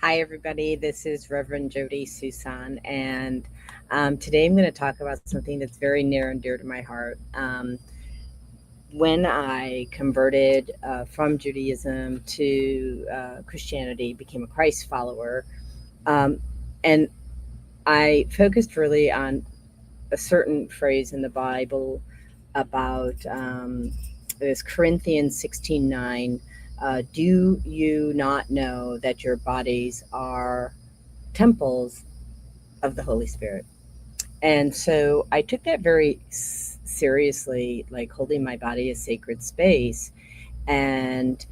Hi, everybody. This is Reverend Jody Susan, and today I'm going to talk about something that's very near and dear to my heart. When I converted from Judaism to Christianity, became a Christ follower, and I focused really on a certain phrase in the Bible about this Corinthians 16:9. Do you not know that your bodies are temples of the Holy Spirit? And so I took that very seriously, like holding my body a sacred space. And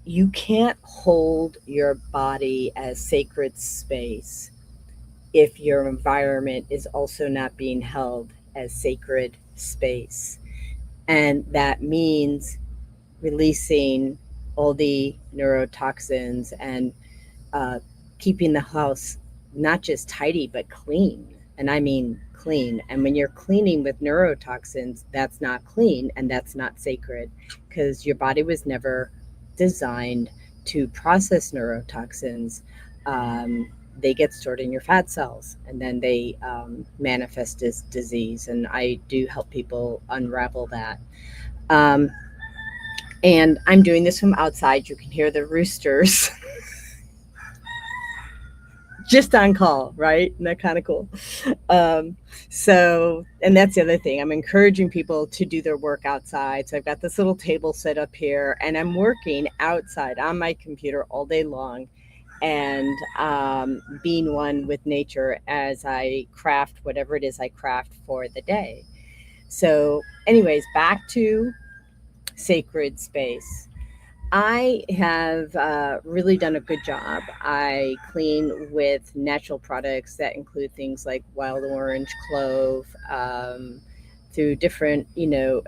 you can't hold your body as sacred space if your environment is also not being held as sacred space. And that means releasing all the neurotoxins and keeping the house not just tidy, but clean. And I mean clean. And when you're cleaning with neurotoxins, that's not clean and that's not sacred, because your body was never designed to process neurotoxins. They get stored in your fat cells and then they manifest as disease. And I do help people unravel that. And I'm doing this from outside. You can hear the roosters just on call, right? Isn't that kind of cool? And that's the other thing. I'm encouraging people to do their work outside. So I've got this little table set up here, and I'm working outside on my computer all day long, and being one with nature as I craft whatever it is I craft for the day. So, anyways, back to sacred space. I have really done a good job. I clean with natural products that include things like wild orange, clove, through different,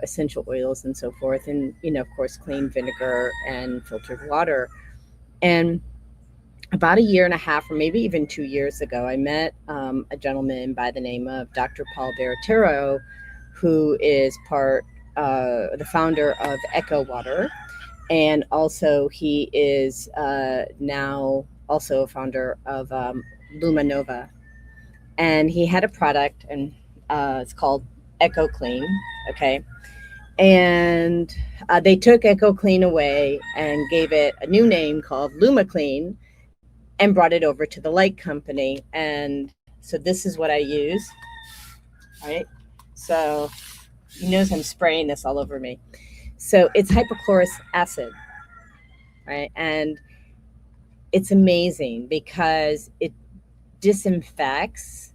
essential oils and so forth. And, of course, clean vinegar and filtered water. And about a year and a half, or maybe even 2 years ago, I met a gentleman by the name of Dr. 𝗏𝗏𝗃𝗏, who is the founder of 𝗥𝗏𝗃𝗏. And also he is now also a founder of 𝗏𝗏𝗃𝗏. And he had a product, and it's called 𝗥𝗏𝗃. Okay. And they took 𝗥𝗏𝗃 away and gave it a new name called 𝗏𝗏𝗃 and brought it over to the Light Company. And so this is what I use. All right. So you notice I'm spraying this all over me. So it's hypochlorous acid, right? And it's amazing because it disinfects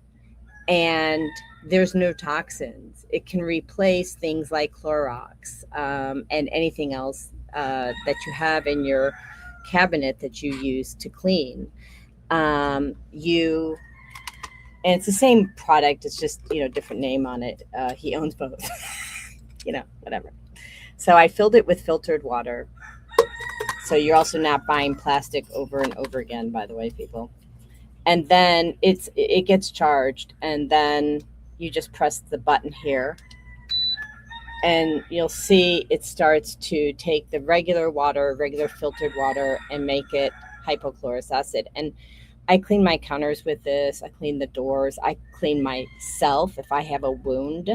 and there's no toxins. It can replace things like Clorox and anything else that you have in your cabinet that you use to clean. And it's the same product. It's just, different name on it. He owns both, whatever. So I filled it with filtered water. So you're also not buying plastic over and over again, by the way, people. And then it gets charged, and then you just press the button here, and you'll see it starts to take the regular filtered water, and make it hypochlorous acid. And I clean my counters with this. I clean the doors. I clean myself if I have a wound.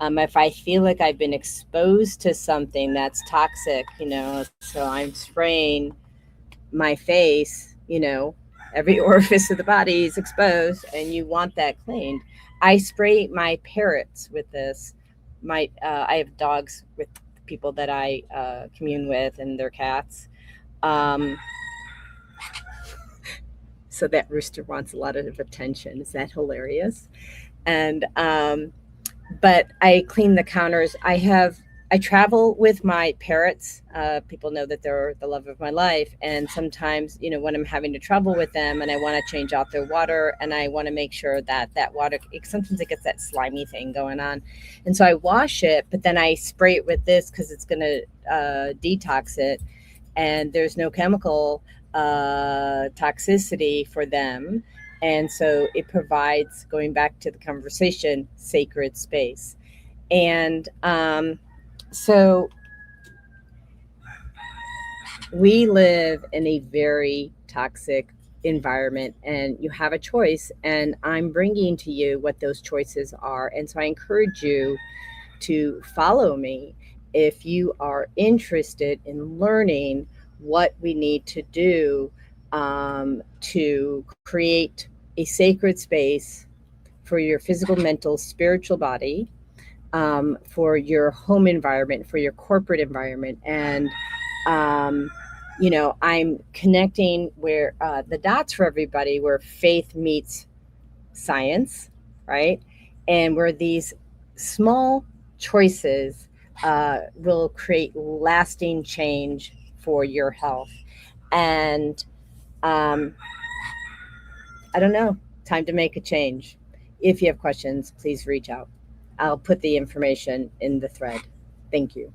If I feel like I've been exposed to something that's toxic, so I'm spraying my face, every orifice of the body is exposed and you want that cleaned. I spray my parrots with this. I have dogs with people that I commune with, and their cats. So that rooster wants a lot of attention. Is that hilarious? And but I clean the counters. I travel with my parrots. People know that they're the love of my life. And sometimes, when I'm having to travel with them and I want to change out their water, and I want to make sure that water, sometimes it gets that slimy thing going on. And so I wash it, but then I spray it with this because it's going to detox it. And there's no chemical toxicity for them. And so it provides, going back to the conversation, sacred space. And so we live in a very toxic environment, and you have a choice, and I'm bringing to you what those choices are. And so I encourage you to follow me if you are interested in learning what we need to do to create a sacred space for your physical, mental, spiritual body, for your home environment, for your corporate environment. And you know, I'm connecting where the dots for everybody, where faith meets science, right? And where these small choices will create lasting change for your health. And I don't know, time to make a change. If you have questions, please reach out. I'll put the information in the thread. Thank you.